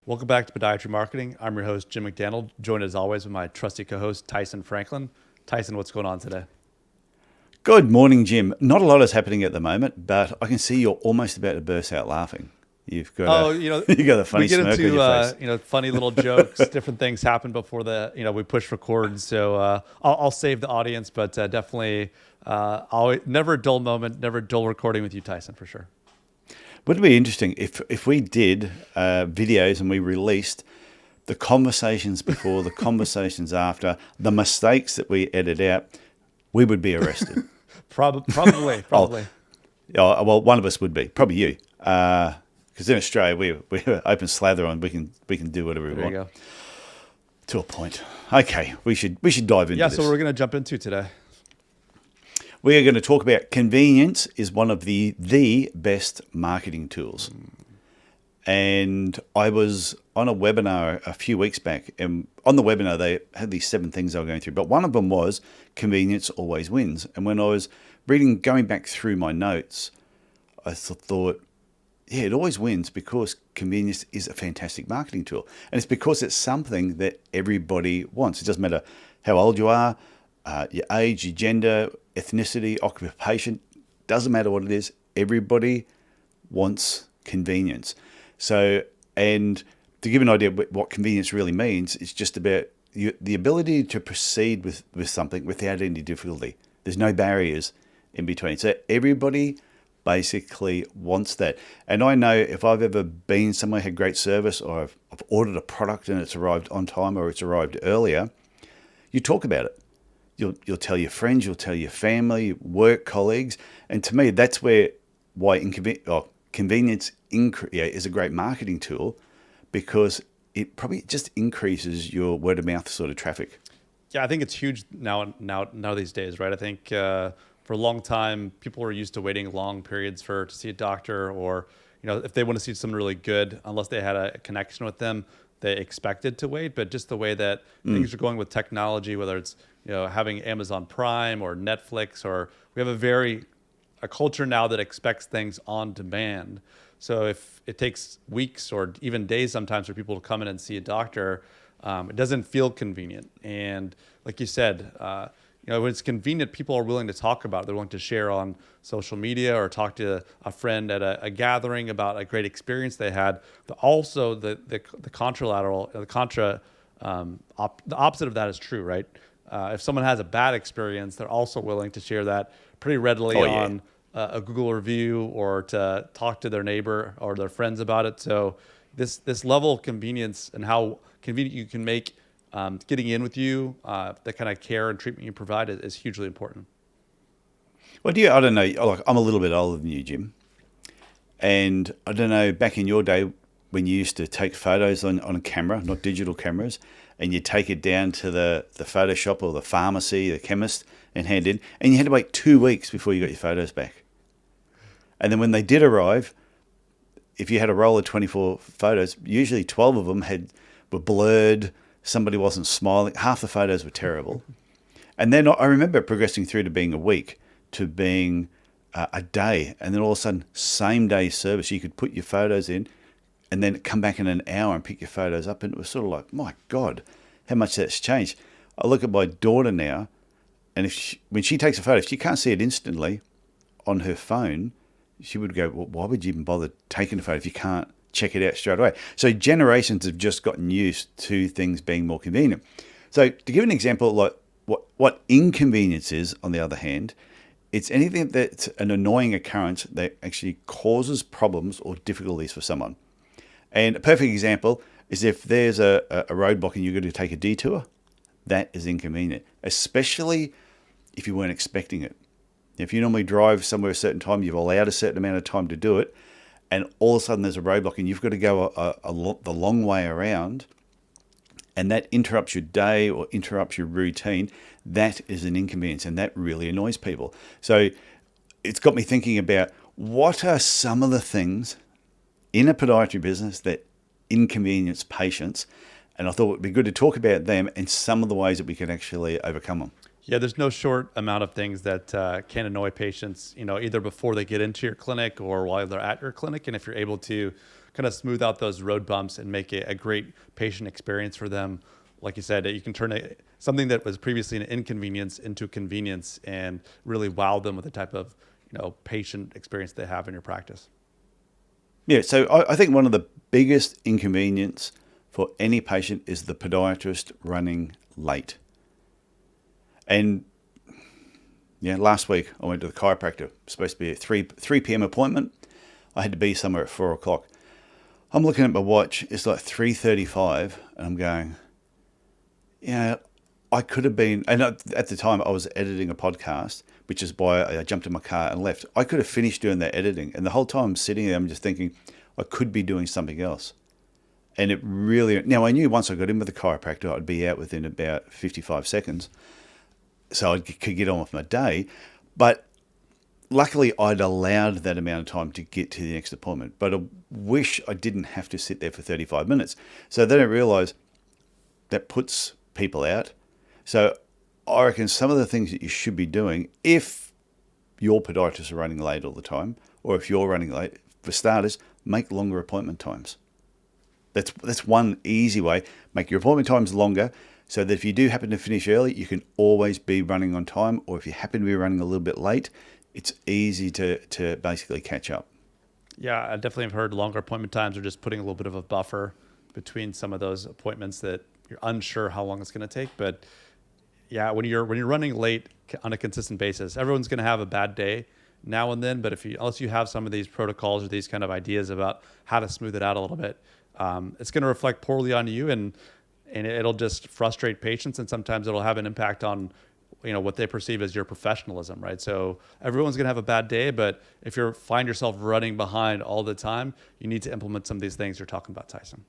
Welcome back to Podiatry Marketing. I'm your host, Jim McDannald, joined as always with my trusty co-host, Tyson Franklin. Tyson, what's going on today? Good morning, Jim. Not a lot is happening at the moment, but I can see you're almost about to burst out laughing. You've got Oh, a you got a we funny get smirk on into your face. funny little jokes. Different things happen before we push record. So I'll save the audience, but definitely, always never a dull moment, never a dull recording with you, Tyson, for sure. Would it be interesting if we did videos and we released the conversations before, the conversations after, the mistakes that we edit out? We would be arrested. Probably. Oh, well, one of us would be, probably you, because in Australia we're open slather on. We can do whatever we There you want go. to a point. Okay, we should dive into Yeah. this. So we're gonna jump into today. We are going to talk about convenience is one of the best marketing tools. And I was on a webinar a few weeks back, and on the webinar they had these 7 things they were going through, but one of them was convenience always wins. And when I was going back through my notes, I thought, yeah, it always wins because convenience is a fantastic marketing tool. And it's because it's something that everybody wants. It doesn't matter how old you are, your age, your gender, ethnicity, occupation, doesn't matter what it is. Everybody wants convenience. So, and to give an idea of what convenience really means, it's just about the ability to proceed with something without any difficulty. There's no barriers in between. So everybody basically wants that. And I know if I've ever been somewhere, had great service, or I've ordered a product and it's arrived on time or it's arrived earlier, you talk about it. You'll tell your friends, you'll tell your family, work colleagues, and to me, that's why convenience is a great marketing tool, because it probably just increases your word of mouth sort of traffic. Yeah, I think it's huge now these days, right? I think for a long time, people were used to waiting long periods to see a doctor, or if they want to see someone really good, unless they had a connection with them, they expected to wait. But just the way that things are going with technology, whether it's having Amazon Prime or Netflix, or we have a culture now that expects things on demand. So if it takes weeks or even days sometimes for people to come in and see a doctor, it doesn't feel convenient. And like you said, when it's convenient, people are willing to talk about it. They're willing to share on social media or talk to a friend at a gathering about a great experience they had. But also the opposite of that is true, right? If someone has a bad experience, they're also willing to share that pretty readily on a Google review, or to talk to their neighbor or their friends about it. So this level of convenience and how convenient you can make getting in with you, the kind of care and treatment you provide is hugely important. Well, I don't know, like, I'm a little bit older than you, Jim. And I don't know, back in your day when you used to take photos on a camera, not digital cameras, and you take it down to the photo shop or the pharmacy, the chemist, and hand in, and you had to wait 2 weeks before you got your photos back. And then when they did arrive, if you had a roll of 24 photos, usually 12 of them were blurred, somebody wasn't smiling, half the photos were terrible. And then I remember progressing through to being a week, to being a day, and then all of a sudden, same day service. You could put your photos in and then come back in an hour and pick your photos up. And it was sort of like, my God, how much that's changed. I look at my daughter now, and when she takes a photo, if she can't see it instantly on her phone, she would go, well, why would you even bother taking a photo if you can't check it out straight away? So generations have just gotten used to things being more convenient. So to give an example, like what inconvenience is, on the other hand, it's anything that's an annoying occurrence that actually causes problems or difficulties for someone. And a perfect example is if there's a roadblock and you're going to take a detour, that is inconvenient, especially if you weren't expecting it. If you normally drive somewhere a certain time, you've allowed a certain amount of time to do it, and all of a sudden there's a roadblock and you've got to go the long way around, and that interrupts your day or interrupts your routine, that is an inconvenience, and that really annoys people. So it's got me thinking about what are some of the things in a podiatry business that inconvenience patients, and I thought it would be good to talk about them and some of the ways that we can actually overcome them. Yeah, there's no short amount of things that can annoy patients, either before they get into your clinic or while they're at your clinic. And if you're able to kind of smooth out those road bumps and make it a great patient experience for them, like you said, you can turn something that was previously an inconvenience into convenience and really wow them with the type of, patient experience they have in your practice. Yeah, so I think one of the biggest inconvenience for any patient is the podiatrist running late. And yeah, last week I went to the chiropractor. Supposed to be a 3 p.m. appointment. I had to be somewhere at 4 o'clock. I'm looking at my watch. It's like 3:35, and I'm going, I could have been. And at the time, I was editing a podcast, which is why I jumped in my car and left. I could have finished doing that editing, and the whole time I'm sitting there, I'm just thinking, I could be doing something else. And it really. Now I knew once I got in with the chiropractor, I'd be out within about 55 seconds. So I could get on with my day. But luckily, I'd allowed that amount of time to get to the next appointment. But I wish I didn't have to sit there for 35 minutes. So they don't realize that puts people out. So I reckon some of the things that you should be doing, if your podiatrists are running late all the time, or if you're running late, for starters, make longer appointment times. That's one easy way. Make your appointment times longer, so that if you do happen to finish early, you can always be running on time. Or if you happen to be running a little bit late, it's easy to basically catch up. Yeah, I definitely have heard longer appointment times are just putting a little bit of a buffer between some of those appointments that you're unsure how long it's going to take. But yeah, when you're running late on a consistent basis, everyone's going to have a bad day now and then. But unless you have some of these protocols or these kind of ideas about how to smooth it out a little bit, it's going to reflect poorly on you, and it'll just frustrate patients, and sometimes it'll have an impact on what they perceive as your professionalism, right? So everyone's going to have a bad day, but if you find yourself running behind all the time, you need to implement some of these things you're talking about, Tyson.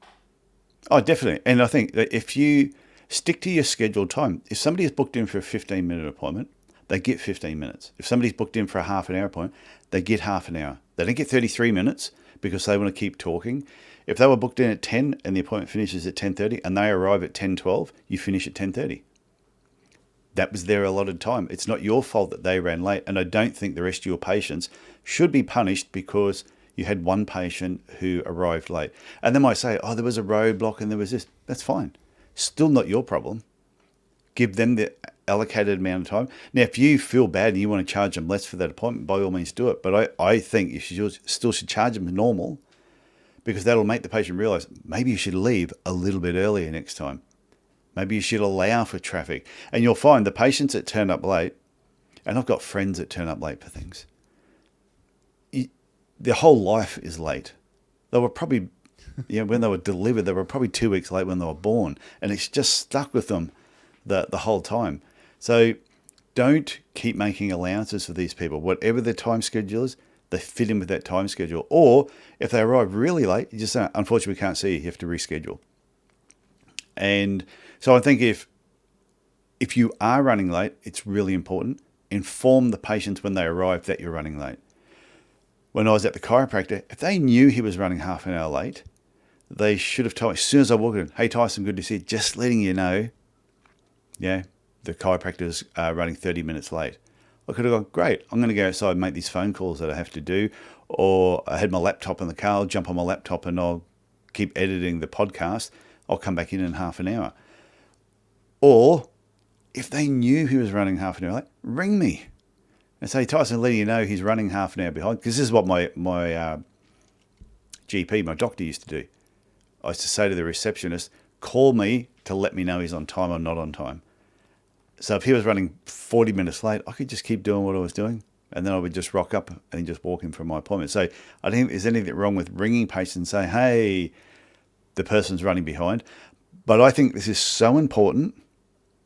Oh, definitely. And I think that if you stick to your scheduled time, if somebody is booked in for a 15-minute appointment, they get 15 minutes. If somebody's booked in for a half an hour appointment, they get half an hour. They don't get 33 minutes because they want to keep talking. If they were booked in at 10 and the appointment finishes at 10:30 and they arrive at 10:12, you finish at 10:30. That was their allotted time. It's not your fault that they ran late. And I don't think the rest of your patients should be punished because you had one patient who arrived late. And they might say, oh, there was a roadblock and there was this. That's fine. Still not your problem. Give them the allocated amount of time. Now, if you feel bad and you want to charge them less for that appointment, by all means do it. But I think you still should charge them normal, because that'll make the patient realize maybe you should leave a little bit earlier next time. Maybe you should allow for traffic. And you'll find the patients that turn up late, and I've got friends that turn up late for things, their whole life is late. They were probably, when they were delivered, they were probably 2 weeks late when they were born. And it's just stuck with them the whole time. So don't keep making allowances for these people. Whatever their time schedule is, they fit in with that time schedule. Or if they arrive really late, you just say, unfortunately, we can't see you. You have to reschedule. And so I think if you are running late, it's really important. Inform the patients when they arrive that you're running late. When I was at the chiropractor, if they knew he was running half an hour late, they should have told me as soon as I walked in, hey, Tyson, good to see you. Just letting you know, the chiropractor's running 30 minutes late. I could have gone, great, I'm going to go outside and make these phone calls that I have to do. Or I had my laptop in the car, I'll jump on my laptop and I'll keep editing the podcast. I'll come back in half an hour. Or if they knew he was running half an hour late, ring me and say, Tyson, letting you know he's running half an hour behind. Because this is what my GP, my doctor, used to do. I used to say to the receptionist, call me to let me know he's on time or not on time. So if he was running 40 minutes late, I could just keep doing what I was doing. And then I would just rock up and just walk in for my appointment. So I don't think there's anything wrong with ringing patients and say, hey, the person's running behind. But I think this is so important.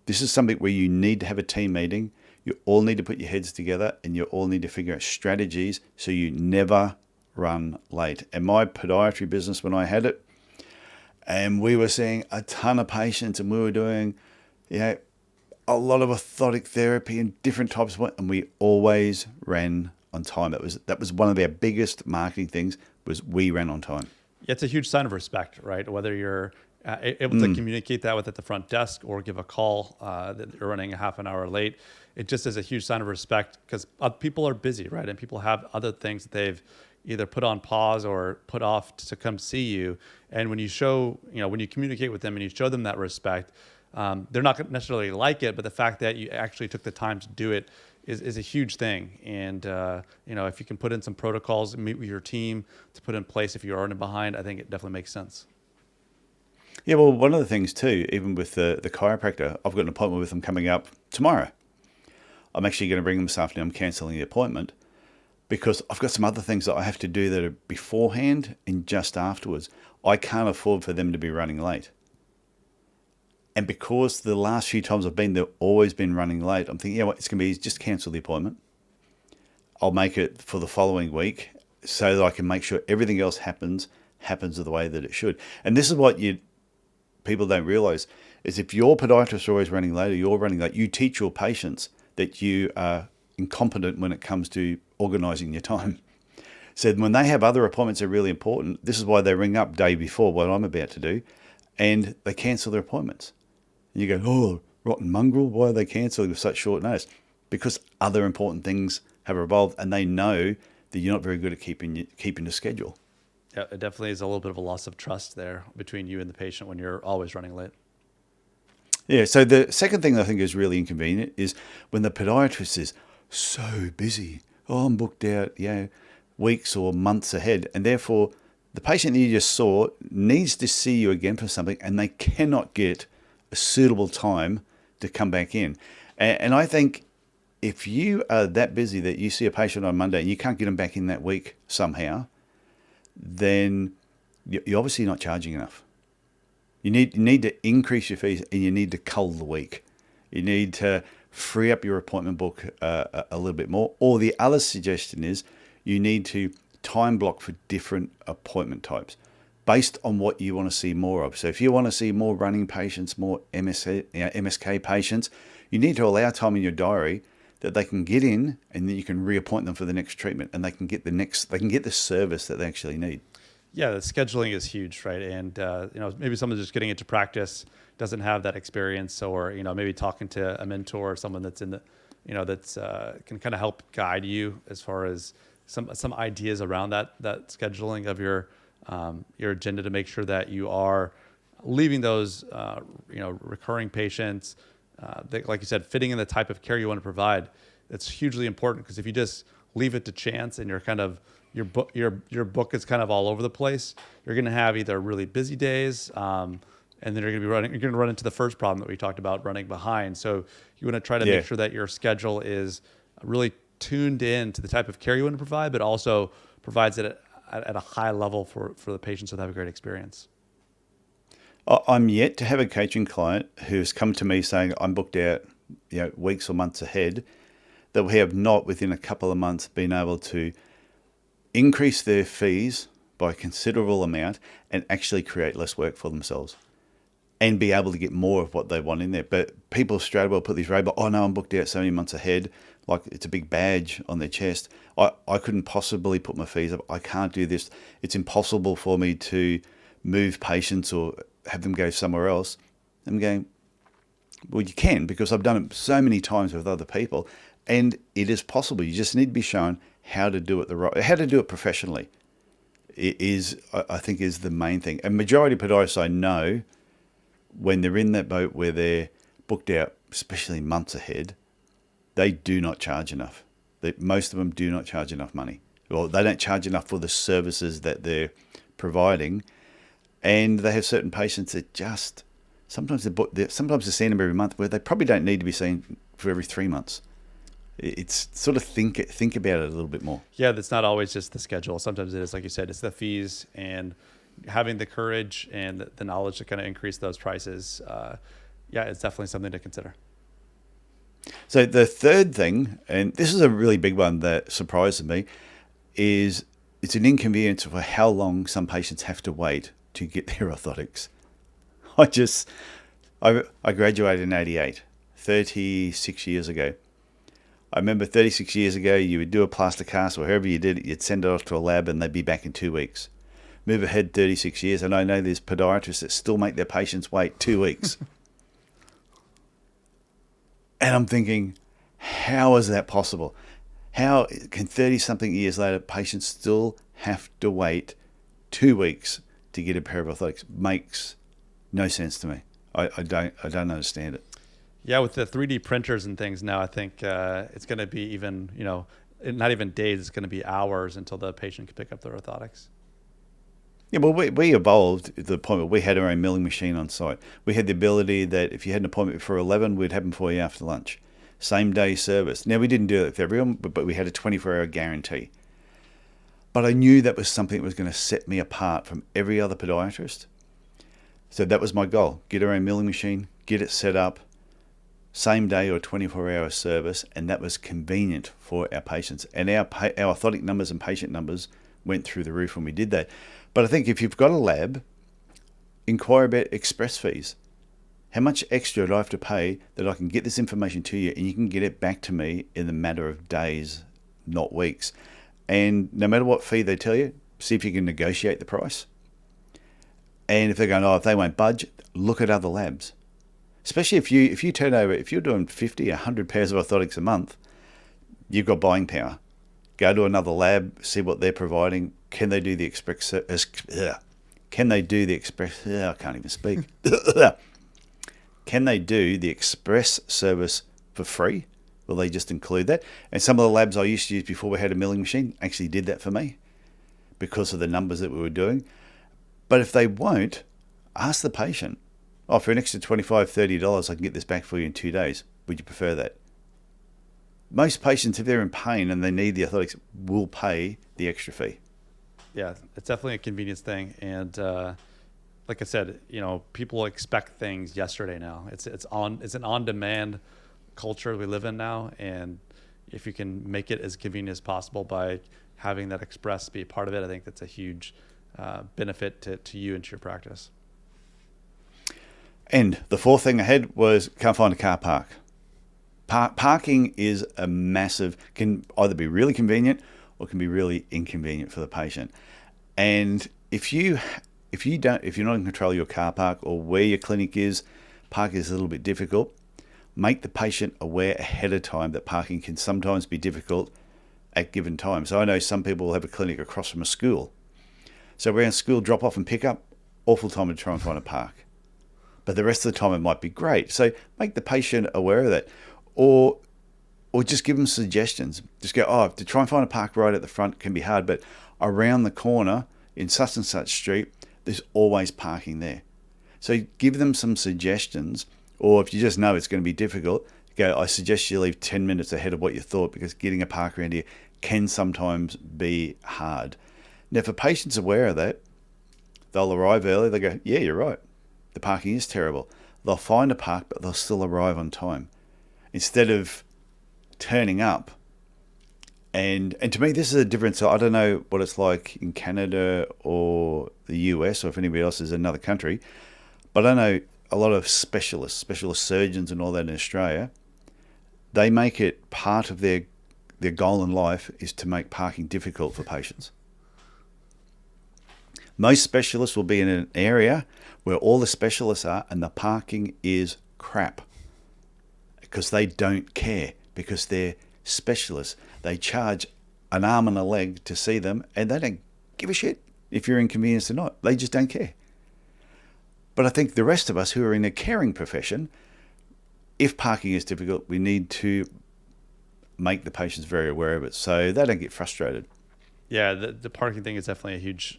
This is something where you need to have a team meeting. You all need to put your heads together and you all need to figure out strategies so you never run late. And my podiatry business, when I had it, and we were seeing a ton of patients and we were doing, a lot of orthotic therapy and different types of work, and we always ran on time. That was one of their biggest marketing things, was we ran on time. It's a huge sign of respect, right? Whether you're able to communicate that with at the front desk or give a call that you're running a half an hour late. It just is a huge sign of respect because people are busy, right? And people have other things that they've either put on pause or put off to come see you. And when you show, when you communicate with them and you show them that respect, they're not gonna necessarily like it, but the fact that you actually took the time to do it is a huge thing. And, if you can put in some protocols and meet with your team to put in place if you're running behind, I think it definitely makes sense. Yeah, well, one of the things too, even with the chiropractor, I've got an appointment with them coming up tomorrow. I'm actually going to bring them this afternoon. I'm cancelling the appointment because I've got some other things that I have to do that are beforehand and just afterwards. I can't afford for them to be running late. And because the last few times I've been there, always been running late, I'm thinking, it's going to be just cancel the appointment. I'll make it for the following week so that I can make sure everything else happens the way that it should. And this is what people don't realize is if your podiatrist are always running late or you're running late, you teach your patients that you are incompetent when it comes to organizing your time. So when they have other appointments that are really important, this is why they ring up day before what I'm about to do, and they cancel their appointments. And you go, oh, rotten mongrel, why are they cancelling with such short notice? Because other important things have evolved and they know that you're not very good at keeping the schedule. Yeah, it definitely is a little bit of a loss of trust there between you and the patient when you're always running late. Yeah, so the second thing that I think is really inconvenient is when the podiatrist is so busy. Oh, I'm booked out, weeks or months ahead. And therefore, the patient that you just saw needs to see you again for something and they cannot get a suitable time to come back in. And I think if you are that busy that you see a patient on Monday and you can't get them back in that week somehow, then you're obviously not charging enough. You need to increase your fees and you need to cull the week. You need to free up your appointment book a little bit more. Or the other suggestion is you need to time block for different appointment types based on what you want to see more of. So if you want to see more running patients, more MSK patients, you need to allow time in your diary that they can get in and then you can reappoint them for the next treatment and they can get the service that they actually need. Yeah, the scheduling is huge, right? And maybe someone just getting into practice doesn't have that experience, or maybe talking to a mentor or someone that's in the, that's can kind of help guide you as far as some ideas around that scheduling of your agenda to make sure that you are leaving those recurring patients that, like you said, fitting in the type of care you want to provide. That's hugely important because if you just leave it to chance and you're kind of your book is kind of all over the place, you're going to have either really busy days, and then you're going to run into the first problem that we talked about, running behind. So you want to try to make sure that your schedule is really tuned in to the type of care you want to provide, but also provides it at a high level for the patients to have a great experience. I'm yet to have a coaching client who's come to me saying I'm booked out, weeks or months ahead, that we have not within a couple of months been able to increase their fees by a considerable amount and actually create less work for themselves and be able to get more of what they want in there. But people straight away put these labels, oh no, I'm booked out so many months ahead, like it's a big badge on their chest. I couldn't possibly put my fees up. I can't do this. It's impossible for me to move patients or have them go somewhere else. I'm going, well, you can, because I've done it so many times with other people, and it is possible. You just need to be shown how to do it how to do it professionally. I think is the main thing. And majority of podiatrists I know, when they're in that boat where they're booked out, especially months ahead, they do not charge enough. Most of them do not charge enough money. Well, they don't charge enough for the services that they're providing, and they have certain patients that just sometimes they're seeing them every month where they probably don't need to be seen for every 3 months. It's sort of think about it a little bit more. Yeah, that's not always just the schedule. Sometimes it is, like you said, it's the fees and having the courage and the knowledge to kind of increase those prices. It's definitely something to consider. So the third thing, and this is a really big one that surprises me, is it's an inconvenience for how long some patients have to wait to get their orthotics. I graduated in 88, 36 years ago. I remember 36 years ago, you would do a plaster cast or however you did it, you'd send it off to a lab and they'd be back in 2 weeks. Move ahead 36 years, and I know there's podiatrists that still make their patients wait 2 weeks. And I'm thinking, how is that possible? How can 30-something years later, patients still have to wait 2 weeks to get a pair of orthotics? Makes no sense to me. I don't understand it. Yeah, with the 3D printers and things now, I think it's going to be even, not even days, it's going to be hours until the patient can pick up their orthotics. Yeah, well, we evolved to the point where we had our own milling machine on site. We had the ability that if you had an appointment before 11, we'd have them for you after lunch. Same day service. Now, we didn't do it with everyone, but we had a 24-hour guarantee. But I knew that was something that was going to set me apart from every other podiatrist. So that was my goal. Get our own milling machine, get it set up, same day or 24-hour service, and that was convenient for our patients. And our orthotic numbers and patient numbers went through the roof when we did that. But I think if you've got a lab, inquire about express fees. How much extra do I have to pay that I can get this information to you and you can get it back to me in the matter of days, not weeks? And no matter what fee they tell you, see if you can negotiate the price. And if they're going, if they won't budge, look at other labs. Especially if you turn over, if you're doing 50, 100 pairs of orthotics a month, you've got buying power. Go to another lab, see what they're providing. Can they do the express? Can they do the express? I can't even speak. Can they do the express service for free? Will they just include that? And some of the labs I used to use before we had a milling machine actually did that for me because of the numbers that we were doing. But if they won't, ask the patient, for an extra $25, $30, I can get this back for you in 2 days. Would you prefer that? Most patients, if they're in pain and they need the orthotics, will pay the extra fee. Yeah, it's definitely a convenience thing. And like I said, people expect things yesterday now. It's an on-demand culture we live in now. And if you can make it as convenient as possible by having that express be a part of it, I think that's a huge benefit to you and to your practice. And the fourth thing I had was can't find a car park. Parking is a massive, can either be really convenient or can be really inconvenient for the patient. And if you're not in control of your car park or where your clinic is, parking is a little bit difficult. Make the patient aware ahead of time that parking can sometimes be difficult at given times. So I know some people have a clinic across from a school. So around school drop off and pick up, awful time to try and find a park. But the rest of the time it might be great. So make the patient aware of that. Or just give them suggestions. Just go, to try and find a park right at the front can be hard, but around the corner in such and such street, there's always parking there. So give them some suggestions, or if you just know it's going to be difficult, go, I suggest you leave 10 minutes ahead of what you thought because getting a park around here can sometimes be hard. Now, if a patient's aware of that, they'll arrive early. They go, yeah, you're right. The parking is terrible. They'll find a park, but they'll still arrive on time. Instead of turning up, and to me, this is a difference. I don't know what it's like in Canada or the US, or if anybody else is in another country, but I know a lot of specialist surgeons and all that in Australia, they make it part of their goal in life is to make parking difficult for patients. Most specialists will be in an area where all the specialists are and the parking is crap because they don't care, because they're specialists. They charge an arm and a leg to see them and they don't give a shit if you're inconvenienced or not. They just don't care. But I think the rest of us who are in a caring profession, if parking is difficult, we need to make the patients very aware of it so they don't get frustrated. Yeah, the parking thing is definitely a huge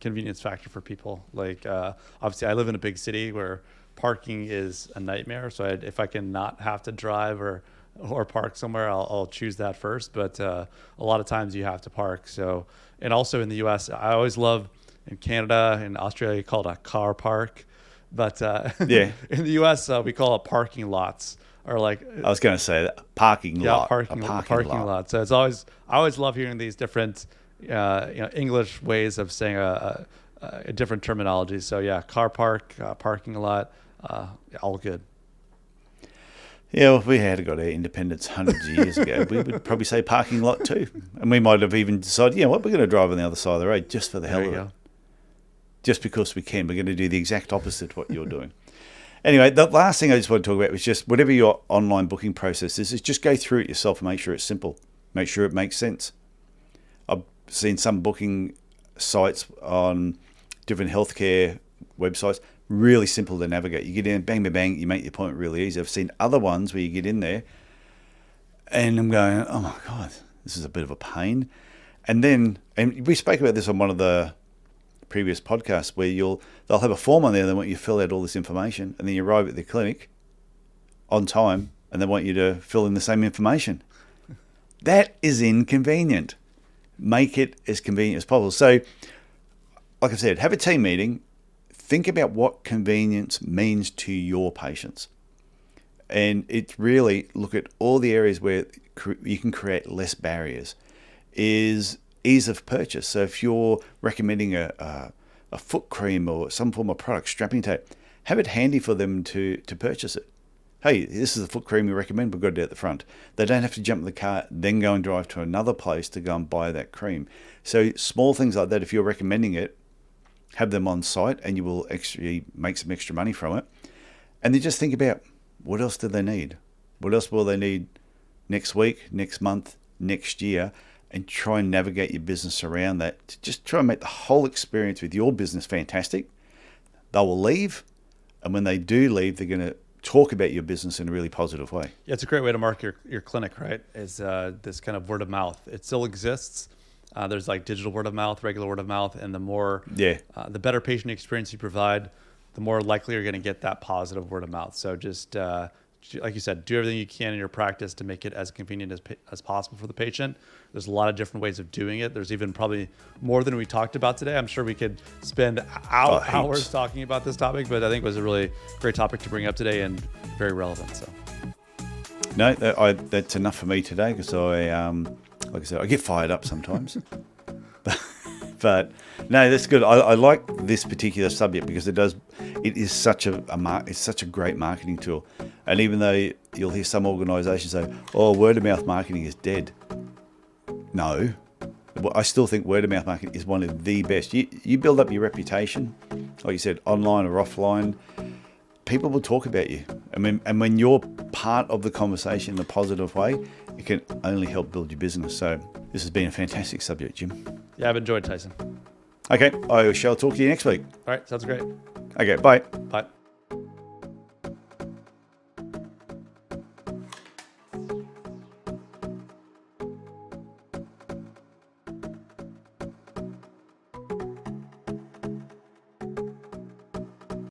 convenience factor for people. Like obviously I live in a big city where parking is a nightmare. So if I can not have to drive or park somewhere, I'll choose that first. But a lot of times you have to park. So, and also in the US, I always love in Canada and Australia, you call it a car park. But yeah, in the US, we call it parking lots. Or like I was going to say that parking lot. Parking lot. So I always love hearing these different English ways of saying a different terminology. So yeah, car park, parking lot, all good. Yeah, well, if we had got our independence hundreds of years ago, we would probably say parking lot too. And we might have even decided, you know what, we're going to drive on the other side of the road just for the hell of it. Just because we can. We're going to do the exact opposite of what you're doing. Anyway, the last thing I just want to talk about was just whatever your online booking process is just go through it yourself and make sure it's simple. Make sure it makes sense. I've seen some booking sites on different healthcare websites, really simple to navigate. You get in, bang, bang, bang, you make the appointment really easy. I've seen other ones where you get in there and I'm going, oh my God, this is a bit of a pain. And we spoke about this on one of the previous podcasts where they'll have a form on there. They want you to fill out all this information and then you arrive at the clinic on time and they want you to fill in the same information. That is inconvenient. Make it as convenient as possible. So, like I said, have a team meeting. Think about what convenience means to your patients. And it's really look at all the areas where you can create less barriers. Is ease of purchase. So if you're recommending a foot cream or some form of product, strapping tape, have it handy for them to purchase it. Hey, this is the foot cream we recommend. We've got it at the front. They don't have to jump in the car, then go and drive to another place to go and buy that cream. So small things like that, if you're recommending it, have them on site and you will actually make some extra money from it. And then just think about what else do they need? What else will they need next week, next month, next year? And try and navigate your business around that. To just try and make the whole experience with your business fantastic. They will leave. And when they do leave, they're going to talk about your business in a really positive way. Yeah, it's a great way to market your clinic, right? Is this kind of word of mouth. It still exists. There's like digital word of mouth, regular word of mouth, and the better patient experience you provide, the more likely you're going to get that positive word of mouth. So just like you said, do everything you can in your practice to make it as convenient as possible for the patient. There's a lot of different ways of doing it. There's even probably more than we talked about today. I'm sure we could spend hours talking about this topic, but I think it was a really great topic to bring up today and very relevant. So, no, that's enough for me today because like I said, I get fired up sometimes. But no, that's good. I like this particular subject because it is such it's such a great marketing tool. And even though you'll hear some organisations say, "Oh, word of mouth marketing is dead," no, I still think word of mouth marketing is one of the best. You build up your reputation, like you said, online or offline. People will talk about you. And when you're part of the conversation in a positive way, it can only help build your business. So this has been a fantastic subject, Jim. Yeah, I've enjoyed, Tyson. Okay, I shall talk to you next week. All right, sounds great. Okay, bye. Bye.